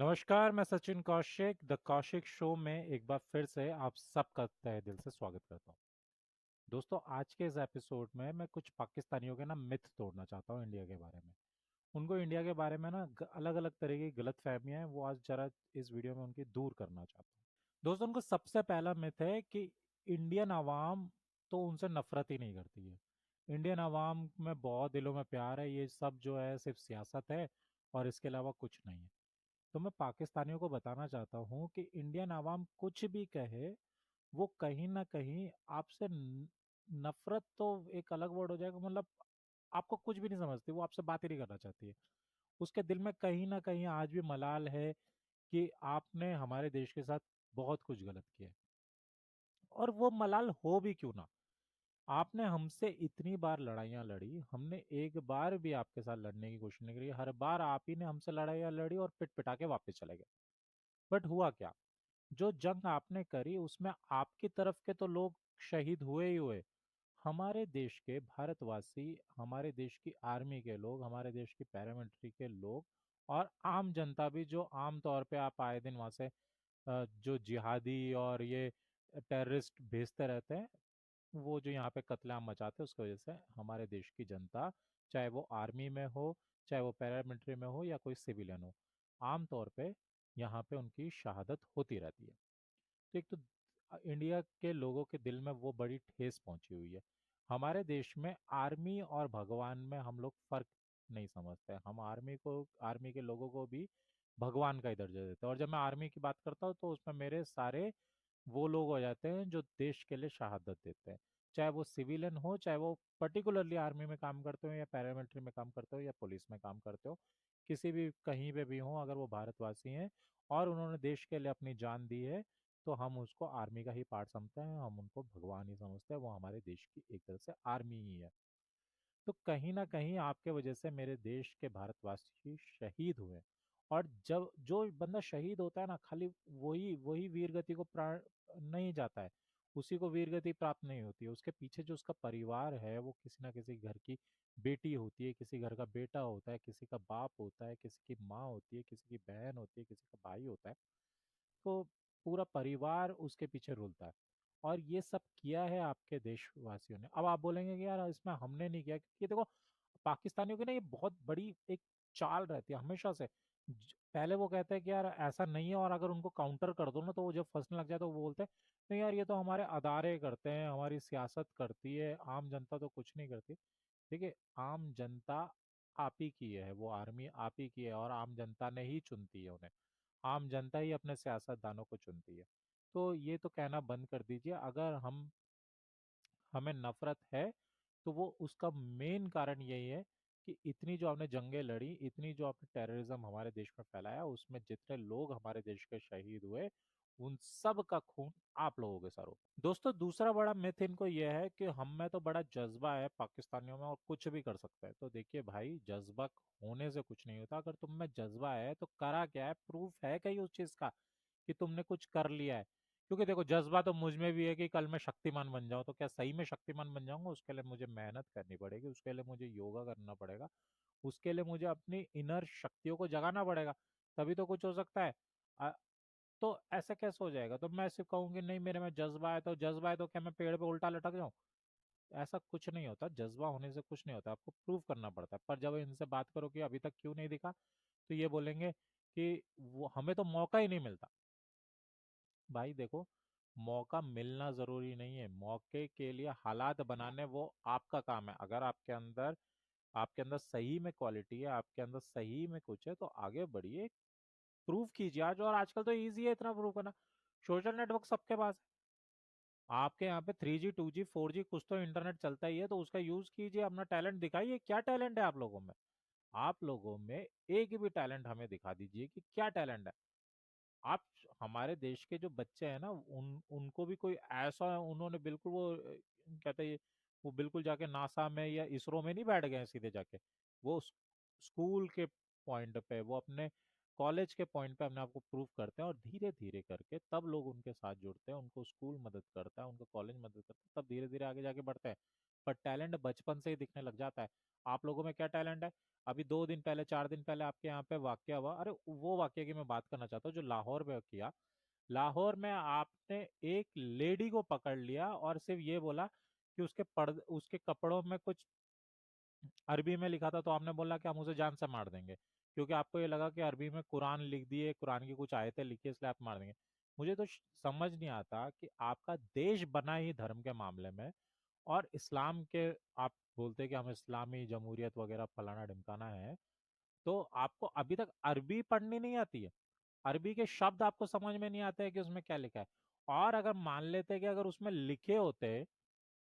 नमस्कार, मैं Sachin Kaushik the Kaushik show में एक बार फिर से आप सबका तहे दिल से स्वागत करता हूँ। दोस्तों, आज के इस एपिसोड में मैं कुछ पाकिस्तानियों के ना मिथ तोड़ना चाहता हूँ इंडिया के बारे में। उनको इंडिया के बारे में ना अलग अलग तरह की गलत फहमियाँ हैं, वो आज जरा इस वीडियो में उनकी दूर करना चाहता हूँ। दोस्तों, उनको सबसे पहला मिथ है कि इंडियन आवाम तो उनसे नफरत ही नहीं करती है। इंडियन आवाम में बहुत दिलों में प्यार है, ये सब जो है सिर्फ सियासत है और इसके अलावा कुछ नहीं है। तो मैं पाकिस्तानियों को बताना चाहता हूँ कि इंडियन आवाम कुछ भी कहे, वो कहीं ना कहीं आपसे नफरत तो एक अलग वर्ड हो जाएगा, मतलब आपको कुछ भी नहीं समझती, वो आपसे बात ही नहीं करना चाहती है। उसके दिल में कहीं ना कहीं आज भी मलाल है कि आपने हमारे देश के साथ बहुत कुछ गलत किया है। और वो मलाल हो भी क्यों ना, आपने हमसे इतनी बार लड़ाइयाँ लड़ी, हमने एक बार भी आपके साथ लड़ने की कोशिश नहीं करी, हर बार आप ही ने हमसे लड़ाइयाँ लड़ी और पिट पिटा के वापस चले गए। बट हुआ क्या? जो जंग आपने करी उसमें आपकी तरफ के तो लोग शहीद हुए ही हुए। हमारे देश के भारतवासी, हमारे देश की आर्मी के लोग, हमारे देश की पैरामिलिट्री के लोग और आम जनता भी, जो आम तौर पे आप आए दिन वहां से जो जिहादी और ये टेररिस्ट भेजते रहते हैं, वो जो यहाँ पे कत्लेआम मचाते हैं, उसकी वजह से हमारे देश की जनता, चाहे वो आर्मी में हो, चाहे वो पैरामिलिट्री में हो या कोई सिविलियन हो, आम तौर पे यहाँ पे उनकी शहादत होती रहती है। तो एक तो इंडिया के लोगों के दिल में वो बड़ी ठेस पहुंची हुई है। हमारे देश में आर्मी और भगवान में हम लोग फर्क नहीं समझते। हम आर्मी के लोगों को भी भगवान का ही दर्जा देते हैं। और जब मैं आर्मी की बात करता हूँ तो उसमें मेरे सारे वो लोग हो जाते हैं जो देश के लिए शहादत देते हैं, चाहे वो सिविलियन हो, चाहे वो पर्टिकुलरली आर्मी में काम करते हो या पैरामिलिट्री में काम करते हो या पुलिस में काम करते हो, किसी भी कहीं पे भी हो, अगर वो भारतवासी हैं और उन्होंने देश के लिए अपनी जान दी है, तो हम उसको आर्मी का ही पार्ट समझते हैं, हम उनको भगवान ही समझते हैं, वो हमारे देश की एक तरह से आर्मी ही है। तो कहीं ना कहीं आपके वजह से मेरे देश के भारतवासी शहीद हुए। और जब जो बंदा शहीद होता है ना, खाली वही वही वीर गति को प्राण नहीं जाता है, उसी को वीर गति प्राप्त नहीं होती है, उसके पीछे जो उसका परिवार है, वो किसी ना किसी घर की बेटी होती है, किसी घर का बेटा होता है, किसी का बाप होता है, किसी की माँ होती है, किसी की बहन होती है, किसी का भाई होता है। तो पूरा परिवार उसके पीछे रुलता है। और ये सब किया है आपके देशवासियों ने। अब आप बोलेंगे कि यार इसमें हमने नहीं किया, क्योंकि देखो पाकिस्तानियों की ना ये बहुत बड़ी एक चाल रहती है हमेशा से। पहले वो कहते हैं कि यार ऐसा नहीं है, और अगर उनको काउंटर कर दो ना, तो वो जब फंसने लग जाए तो वो बोलते हैं नहीं यार, ये तो हमारे अदारे करते हैं, हमारी सियासत करती है, आम जनता तो कुछ नहीं करती। देखिए, आम जनता आप ही की है, वो आर्मी आप ही की है, और आम जनता ने ही चुनती है उन्हें। आम जनता ही अपने सियासतदानों को चुनती है। तो ये तो कहना बंद कर दीजिए। अगर हमें नफरत है, तो वो उसका मेन कारण यही है कि इतनी जो आपने जंगें लड़ी, इतनी जो आपने टेररिज्म हमारे देश में फैलाया, उसमें जितने लोग हमारे देश के शहीद हुए, उन सब का खून आप लोगों के सर हो। दोस्तों, दूसरा बड़ा मिथ इनको यह है कि हम में तो बड़ा जज्बा है पाकिस्तानियों में और कुछ भी कर सकते हैं। तो देखिए भाई, जज्बा होने से कुछ नहीं होता। अगर तुम में जज्बा है तो करा क्या है, प्रूफ है कहीं उस चीज का कि तुमने कुछ कर लिया है? क्योंकि देखो, जज्बा तो मुझ में भी है कि कल मैं शक्तिमान बन जाऊं। तो क्या सही में शक्तिमान बन जाऊंगा? उसके लिए मुझे मेहनत करनी पड़ेगी, उसके लिए मुझे योगा करना पड़ेगा, उसके लिए मुझे अपनी इनर शक्तियों को जगाना पड़ेगा, तभी तो कुछ हो सकता है। अ, तो ऐसा कैसे हो जाएगा? तो मैं सिर्फ कहूंगी नहीं मेरे में जज्बा है, तो जज्बा है तो क्या मैं पेड़ पे उल्टा लटक जाऊं? ऐसा कुछ नहीं होता, जज्बा होने से कुछ नहीं होता, आपको प्रूव करना पड़ता है। पर जब इनसे बात करो कि अभी तक क्यों नहीं दिखा, तो ये बोलेंगे कि वो हमें तो मौका ही नहीं मिलता। भाई देखो, मौका मिलना जरूरी नहीं है, मौके के लिए हालात बनाने वो आपका काम है। अगर आपके अंदर सही में क्वालिटी है, आपके अंदर सही में कुछ है, तो आगे बढ़िए, प्रूव कीजिए आज। और आजकल तो इजी है इतना प्रूव करना, सोशल नेटवर्क सबके पास है। आपके यहाँ पे 3G 2G 4G कुछ तो इंटरनेट चलता ही है, तो उसका यूज कीजिए, अपना टैलेंट दिखाइए। क्या टैलेंट है आप लोगों में? आप लोगों में एक भी टैलेंट हमें दिखा दीजिए कि क्या टैलेंट है। आप हमारे देश के जो बच्चे हैं ना, उनको भी कोई ऐसा, उन्होंने बिल्कुल वो कहते हैं, वो बिल्कुल जाके नासा में या इसरो में नहीं बैठ गए हैं सीधे जाके। वो स्कूल के पॉइंट पे, वो अपने कॉलेज के पॉइंट पे अपने आप को प्रूव करते हैं, और धीरे धीरे करके तब लोग उनके साथ जुड़ते हैं, उनको स्कूल मदद करता है, उनको कॉलेज मदद करता है, तब धीरे धीरे आगे जाके बढ़ते हैं। पर टैलेंट बचपन से ही दिखने लग जाता है। आप लोगों में क्या टैलेंट है। अभी 2 दिन पहले 4 दिन पहले आपके यहाँ पे वाकया हुआ, अरे वो वाकया की मैं बात करना चाहता हूँ जो लाहौर में किया। लाहौर में आपने एक लेडी को पकड़ लिया और सिर्फ ये बोला कि उसके कपड़ों में कुछ अरबी में लिखा था, तो आपने बोला कि हम उसे जान से मार देंगे, क्योंकि आपको ये लगा कि अरबी में कुरान लिख दिए, कुरान की कुछ आयतें लिखी है, इसलिए आप मार देंगे। मुझे तो समझ नहीं आता कि आपका देश बना ही धर्म के मामले में, और इस्लाम के आप बोलते हैं कि हम इस्लामी जमहूरियत वगैरह फलाना ढिमकाना है, तो आपको अभी तक अरबी पढ़नी नहीं आती है। अरबी के शब्द आपको समझ में नहीं आते हैं कि उसमें क्या लिखा है। और अगर मान लेते हैं कि अगर उसमें लिखे होते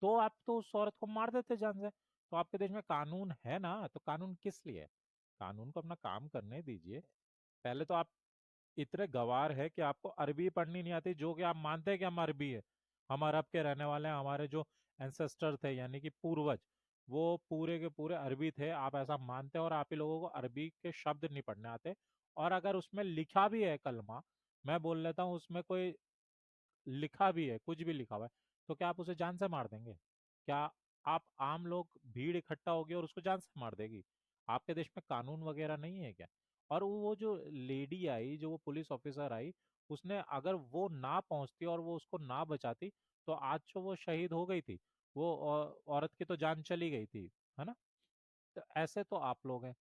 तो आप तो उस औरत को मार देते जान से। तो आपके देश में कानून है ना, तो कानून किस लिए है? कानून को अपना काम करने दीजिए। पहले तो आप इतने गवार है कि आपको अरबी पढ़नी नहीं आती, जो कि आप मानते हैं कि हम अरबी है, हम अरब के रहने वाले हैं, हमारे जो एंसेस्टर थे यानी कि पूर्वज, वो पूरे के पूरे अरबी थे, आप ऐसा मानते हैं, और आप ही लोगों को अरबी के शब्द नहीं पढ़ने आते। और अगर उसमें लिखा भी है कलमा, मैं बोल लेता हूँ उसमें कोई लिखा भी है, कुछ भी लिखा हुआ है, तो क्या आप उसे जान से मार देंगे? क्या आप आम लोग भीड़ इकट्ठा होगी और उसको जान से मार देगी? आपके देश में कानून वगैरह नहीं है क्या? और वो जो लेडी आई, जो वो पुलिस ऑफिसर आई, उसने अगर वो ना पहुंचती और वो उसको ना बचाती, तो आज जो वो शहीद हो गई थी, वो औरत की तो जान चली गई थी, है ना? तो ऐसे तो आप लोग हैं,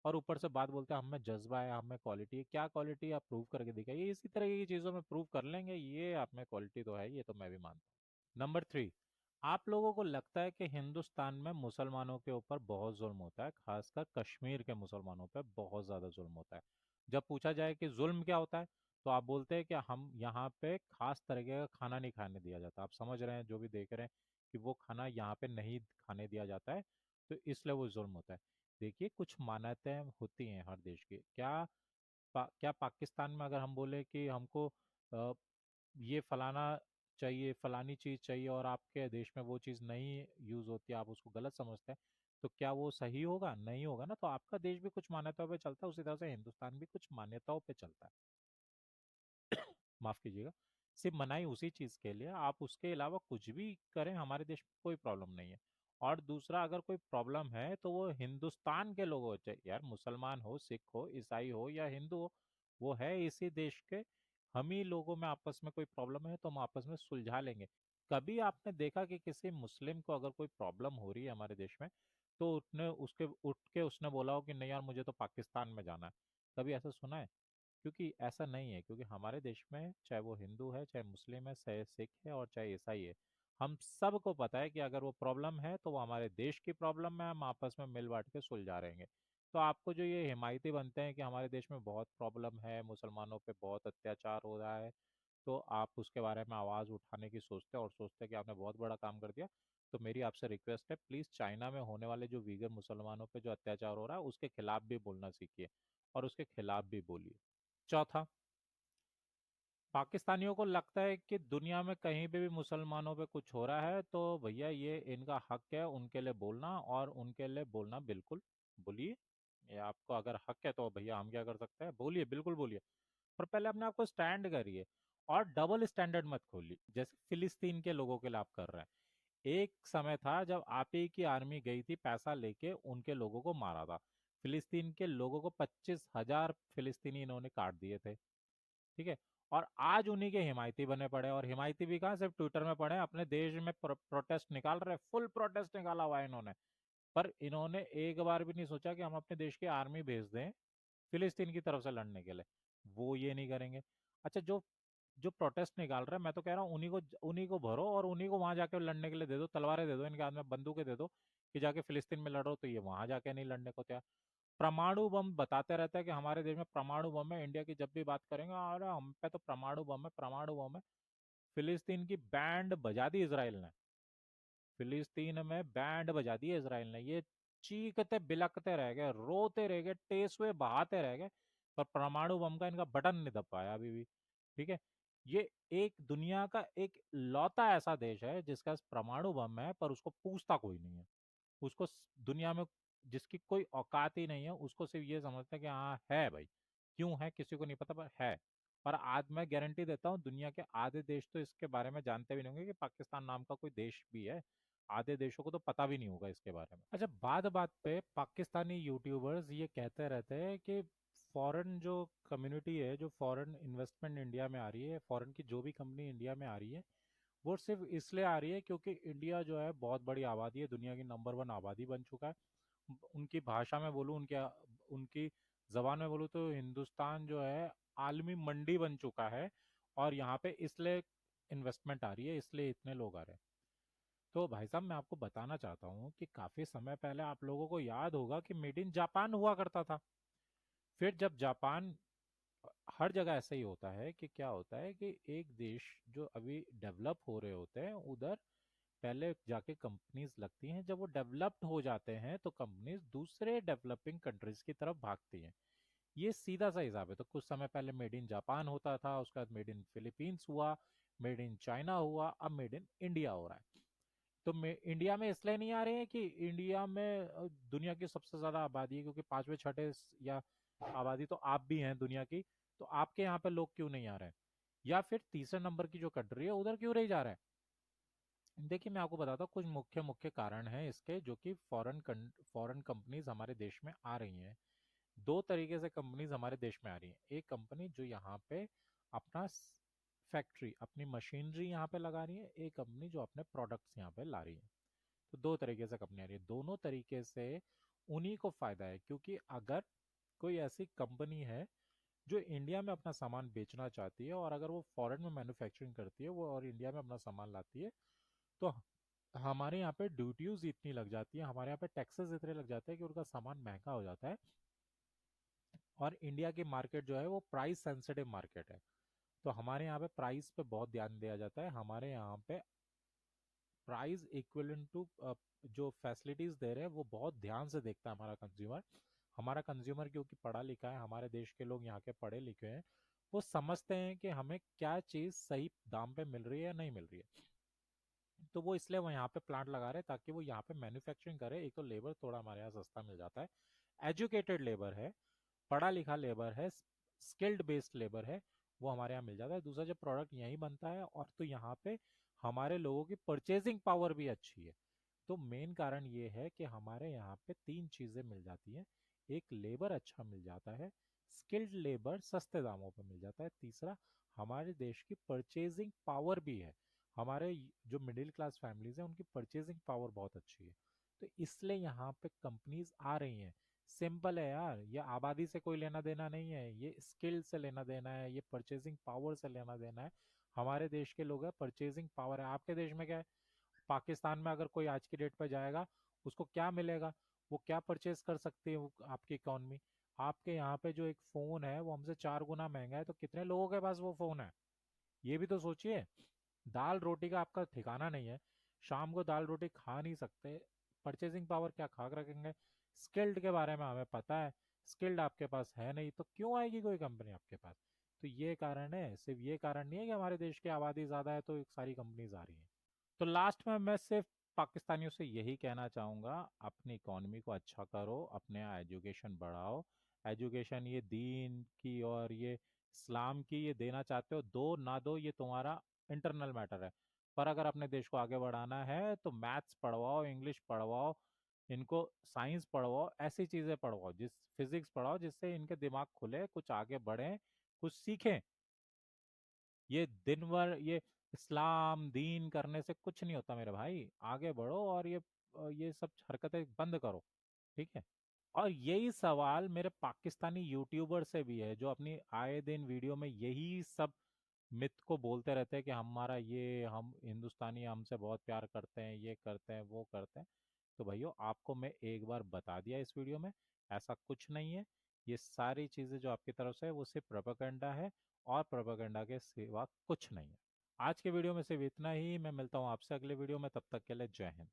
और ऊपर से बात बोलते हैं हमें जज्बा है, हमें क्वालिटी है। क्या क्वालिटी? आप प्रूव करके दिखाइए, इसी तरह की चीजों में प्रूव कर लेंगे, ये आप में क्वालिटी तो है, ये तो मैं भी मानता हूँ। नंबर 3, आप लोगों को लगता है कि हिंदुस्तान में मुसलमानों के ऊपर बहुत जुल्म होता है, खासकर कश्मीर के मुसलमानों पर बहुत ज्यादा जुल्म होता है। जब पूछा जाए कि जुल्म क्या होता है, तो आप बोलते हैं कि हम यहाँ पे खास तरीके का खाना नहीं खाने दिया जाता। आप समझ रहे हैं, जो भी देख रहे हैं, कि वो खाना यहाँ पे नहीं खाने दिया जाता है, तो इसलिए वो जुल्म होता है। देखिए, कुछ मान्यताएं होती हैं हर देश की। क्या पाकिस्तान में अगर हम बोले कि हमको अ, ये फलाना चाहिए, फलानी चीज चाहिए, और आपके देश में वो चीज नहीं यूज होती, आप उसको गलत समझते हैं, तो क्या वो सही होगा? नहीं होगा ना। तो आपका देश भी कुछ मान्यताओं पे चलता है, उसी तरह से हिंदुस्तान भी कुछ मान्यताओं पे चलता है। माफ कीजिएगा। सिर्फ मनाही उसी चीज के लिए, आप उसके अलावा कुछ भी करें, हमारे देश में कोई प्रॉब्लम नहीं है। और दूसरा, अगर कोई प्रॉब्लम है तो वो हिंदुस्तान के लोग हो, चाहे यार मुसलमान हो, सिख हो, ईसाई हो या हिंदू हो, वो है इसी देश के। हम ही लोगों में आपस में कोई प्रॉब्लम है तो हम आपस में सुलझा लेंगे। कभी आपने देखा कि किसी मुस्लिम को अगर कोई प्रॉब्लम हो रही है हमारे देश में, तो उठ के उसने बोला हो कि नहीं यार मुझे तो पाकिस्तान में जाना है? कभी ऐसा सुना है? क्योंकि ऐसा नहीं है, क्योंकि हमारे देश में चाहे वो हिंदू है, चाहे मुस्लिम है, चाहे सिख है, और चाहे ईसाई है, हम सबको पता है कि अगर वो प्रॉब्लम है तो वो हमारे देश की प्रॉब्लम है, हम आपस में मिल बांट के सुलझा रहेंगे। तो आपको जो ये हिमायती बनते हैं कि हमारे देश में बहुत प्रॉब्लम है, मुसलमानों पे बहुत अत्याचार हो रहा है, तो आप उसके बारे में आवाज़ उठाने की सोचते हैं और सोचते हैं कि आपने बहुत बड़ा काम कर दिया। तो मेरी आपसे रिक्वेस्ट है, प्लीज़ चाइना में होने वाले जो वीगन मुसलमानों पे जो अत्याचार हो रहा है उसके खिलाफ भी बोलना सीखिए, और उसके खिलाफ भी बोलिए। चौथा, पाकिस्तानियों को लगता है कि दुनिया में कहीं पे भी मुसलमानों पे कुछ हो रहा है तो भैया ये इनका हक है उनके लिए बोलना, और उनके लिए बोलना बिल्कुल बोलिए। ये आपको अगर हक है तो भैया हम क्या कर सकते हैं, बोलिए, बिल्कुल बोलिए। पर पहले अपने आप को स्टैंड करिए, और डबल स्टैंडर्ड मत खोलिए जैसे फिलिस्तीन के लोगों के लिए आप कर रहे हैं। एक समय था जब आप ही की आर्मी गई थी पैसा लेके, उनके लोगों को मारा था। फिलिस्तीन के लोगों को 25,000 फिलिस्तीनी इन्होंने काट दिए थे, ठीक है। और आज उन्हीं के हिमायती बने पड़े, और हिमायती भी कहाँ, सिर्फ ट्विटर में पड़े हैं, अपने देश में प्रोटेस्ट निकाल रहे, फुल प्रोटेस्ट निकाला हुआ है इन्होंने। पर इन्होंने एक बार भी नहीं सोचा कि हम अपने देश की आर्मी भेज दें फिलिस्तीन की तरफ से लड़ने के लिए। वो ये नहीं करेंगे। अच्छा, जो जो प्रोटेस्ट निकाल रहे हैं, मैं तो कह रहा हूँ उन्हीं को भरो और उन्हीं को वहां जाके लड़ने के लिए दे दो, तलवारें दे दो इनके हाथ में, बंदूकें दे दो कि जाके फिलिस्तीन में लड़ो, तो ये वहां जाके नहीं लड़ने को तैयार। परमाणु बम बताते रहते हैं कि हमारे देश में परमाणु बम है, इंडिया की जब भी बात करेंगे अरे हम पे तो परमाणु बम है, परमाणु बम है। फिलिस्तीन की बैंड बजा दी इसराइल ने, फिलिस्तीन में बैंड बजा दी इसराइल ने। ये चीखते बिलकते रह गए, रोते रह गए, टेसुए बहाते रह गए, पर परमाणु बम का इनका बटन नहीं दब पाया अभी भी, ठीक है। ये एक दुनिया का एक लौता ऐसा देश है जिसका परमाणु बम है, पर उसको पूछता कोई नहीं है। उसको दुनिया में जिसकी कोई औकात ही नहीं है, उसको सिर्फ ये समझते हैं कि हाँ है भाई, क्यों है किसी को नहीं पता, पर है। और आज मैं गारंटी देता हूँ दुनिया के आधे देश तो इसके बारे में जानते भी नहीं होंगे कि पाकिस्तान नाम का कोई देश भी है। आधे देशों को तो पता भी नहीं होगा इसके बारे में। अच्छा, बात बात पे पाकिस्तानी यूट्यूबर्स ये कहते रहते हैं कि फॉरेन जो कम्युनिटी है, जो फॉरेन इन्वेस्टमेंट इंडिया में आ रही है, फॉरेन की जो भी कंपनी इंडिया में आ रही है, वो सिर्फ इसलिए आ रही है क्योंकि इंडिया जो है बहुत बड़ी आबादी है, दुनिया की नंबर वन आबादी बन चुका है। उनकी भाषा में बोलूँ, उनके उनकी जबान में बोलूँ तो हिंदुस्तान जो है आलमी मंडी बन चुका है, और यहाँ पे इसलिए इन्वेस्टमेंट आ रही है, इसलिए इतने लोग आ रहे हैं। तो भाई साहब, मैं आपको बताना चाहता हूँ कि काफी समय पहले आप लोगों को याद होगा कि मेड इन जापान हुआ करता था। फिर जब जापान, हर जगह ऐसा ही होता है कि क्या होता है कि एक देश जो अभी डेवलप हो रहे होते हैं, उधर पहले जाके कंपनीज लगती हैं। जब वो डेवलप्ड हो जाते हैं तो कंपनीज दूसरे डेवलपिंग कंट्रीज की तरफ भागती हैं। ये सीधा सा हिसाब है। तो कुछ समय पहले मेड इन जापान होता था, उसके बाद मेड इन फिलीपींस हुआ, मेड इन चाइना हुआ, अब मेड इन इंडिया हो रहा है। तो इंडिया में इसलिए नहीं आ रहे हैं कि इंडिया में दुनिया की सबसे ज्यादा आबादी है, क्योंकि पांचवे छठे या आबादी तो आप भी हैं दुनिया की, तो आपके यहाँ पे लोग क्यों नहीं आ रहे हैं? या फिर तीसरे नंबर की जो कंट्री है उधर क्यों नहीं जा रहे हैं? देखिए, मैं आपको बताता हूँ कुछ मुख्य मुख्य कारण हैं इसके, जो कि फॉरेन कंपनीज हमारे देश में आ रही हैं। दो तरीके से कंपनीज हमारे देश में आ रही हैं। एक कंपनी जो यहाँ पे अपना फैक्ट्री, अपनी मशीनरी यहाँ पे लगा रही है, एक कंपनी जो अपने प्रोडक्ट्स यहाँ पे ला रही है। तो दो तरीके से कंपनी आ रही है, दोनों तरीके से उन्हीं को फायदा है। क्योंकि अगर कोई ऐसी कंपनी है जो इंडिया में अपना सामान बेचना चाहती है, और अगर वो फॉरेन में मैन्युफैक्चरिंग करती है वो और इंडिया में अपना सामान लाती है, तो हमारे यहाँ पे ड्यूटीज इतनी लग जाती है, हमारे यहाँ पे टैक्सेस इतने लग जाते हैं कि उनका सामान महंगा हो जाता है। और इंडिया की मार्केट जो है वो प्राइस सेंसिटिव मार्केट है। तो हमारे यहाँ पे प्राइस पे बहुत ध्यान दिया जाता है। हमारे यहाँ पे प्राइस इक्विवेलेंट टू जो फैसिलिटीज दे रहे हैं वो बहुत ध्यान से देखता है हमारा कंज्यूमर। हमारा कंज्यूमर क्योंकि पढ़ा लिखा है, हमारे देश के लोग यहाँ के पढ़े लिखे हैं, वो समझते हैं कि हमें क्या चीज सही दाम पे मिल रही है या नहीं मिल रही है। तो वो इसलिए वो यहाँ पे प्लांट लगा रहे हैं ताकि वो यहाँ पे मैन्युफैक्चरिंग करे। एक तो लेबर थोड़ा हमारे यहाँ सस्ता मिल जाता है, एजुकेटेड लेबर है, पढ़ा लिखा लेबर है, स्किल्ड बेस्ड लेबर है, वो हमारे यहाँ मिल जाता है। दूसरा, जब प्रोडक्ट यहीं बनता है और तो यहाँ पे हमारे लोगों की परचेजिंग पावर भी अच्छी है। तो मेन कारण ये है कि हमारे यहाँ पे तीन चीजें मिल जाती हैं। एक, लेबर अच्छा मिल जाता है, स्किल्ड लेबर सस्ते दामों पर मिल जाता है। तीसरा, हमारे देश की परचेजिंग पावर भी है। हमारे जो मिडिल क्लास फैमिलीज हैं उनकी परचेजिंग पावर बहुत अच्छी है। तो इसलिए यहाँ पे कंपनीज आ रही हैं। सिंपल है यार, ये आबादी से कोई लेना देना नहीं है, ये स्किल से लेना देना है, ये परचेजिंग पावर से लेना देना है। हमारे देश के लोग है, परचेजिंग पावर है। आपके देश में क्या है? पाकिस्तान में अगर कोई आज की डेट पे जाएगा, उसको क्या मिलेगा? वो क्या परचेज कर सकती है आपकी इकोनॉमी? आपके यहाँ पे जो एक फोन है वो हमसे 4 गुना महंगा है, तो कितने लोगों के पास वो फोन है? ये भी तो सोचिए। दाल रोटी का आपका ठिकाना नहीं है, शाम को दाल रोटी खा नहीं सकते, परचेजिंग पावर क्या खा कर रखेंगे? स्किल्ड के बारे में हमें पता है, स्किल्ड आपके पास है नहीं, तो क्यों आएगी कोई कंपनी आपके पास? तो ये कारण है, सिर्फ ये कारण नहीं है कि हमारे देश की आबादी ज्यादा है तो एक सारी कंपनीज आ रही हैं। तो लास्ट में मैं सिर्फ पाकिस्तानियों से यही कहना चाहूँगा, अपनी इकोनॉमी को अच्छा करो, अपने यहाँ एजुकेशन बढ़ाओ। एजुकेशन ये दीन की और ये इस्लाम की ये देना चाहते हो, दो ना दो ये तुम्हारा इंटरनल मैटर है। पर अगर अपने देश को आगे बढ़ाना है तो मैथ्स पढ़वाओ, इंग्लिश पढ़वाओ, इनको साइंस पढ़वाओ, ऐसी चीज़ें पढ़वाओ, फिजिक्स पढ़ाओ, जिससे इनके दिमाग खुले, कुछ आगे बढ़ें, कुछ सीखें। ये दिन भर ये इस्लाम दीन करने से कुछ नहीं होता मेरे भाई। आगे बढ़ो और ये सब हरकतें बंद करो, ठीक है? और यही सवाल मेरे पाकिस्तानी यूट्यूबर से भी है, जो अपनी आए दिन वीडियो में यही सब मिथ को बोलते रहते हैं कि हमारा ये, हम हिंदुस्तानी हमसे बहुत प्यार करते हैं, ये करते हैं, वो करते हैं। तो भाइयों, आपको मैं एक बार बता दिया इस वीडियो में, ऐसा कुछ नहीं है। ये सारी चीजें जो आपकी तरफ से है वो सिर्फ प्रोपेगेंडा है, और प्रोपेगेंडा के सिवा कुछ नहीं है। आज के वीडियो में सिर्फ इतना ही। मैं मिलता हूँ आपसे अगले वीडियो में, तब तक के लिए जय हिंद।